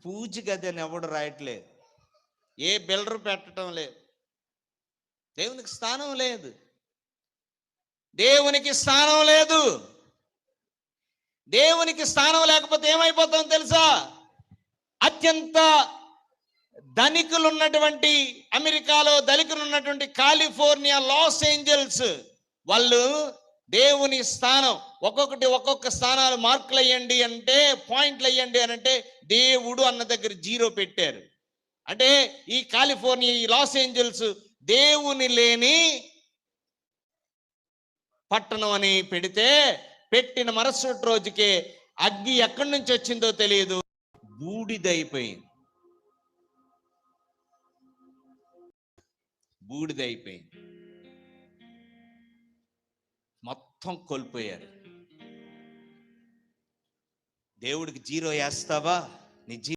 పూజ గది అని ఎవడు రాయట్లేదు, ఏ బిల్డర్ పెట్టడం లేదు. దేవునికి స్థానం లేదు, దేవునికి స్థానం లేదు. దేవునికి స్థానం లేకపోతే ఏమైపోతాం తెలుసా? అత్యంత ధనికులు ఉన్నటువంటి అమెరికాలో, ధనికులు ఉన్నటువంటి కాలిఫోర్నియా, లాస్ ఏంజల్స్, వాళ్ళు దేవుని స్థానం ఒక్కొక్క స్థానాలు మార్కులు వేయండి అంటే, పాయింట్లు వేయండి అని అంటే దేవుడు అన్న దగ్గర 0 పెట్టారు. అంటే ఈ కాలిఫోర్నియా, ఈ లాస్ ఏంజల్స్ దేవుని లేని పట్టణం అని పెడితే, పెట్టిన మరుసటి రోజుకే అగ్గి ఎక్కడి నుంచి వచ్చిందో తెలియదు, బూడిదైపోయింది. మొత్తం కోల్పోయారు. దేవుడికి 0 వేస్తావా? నీ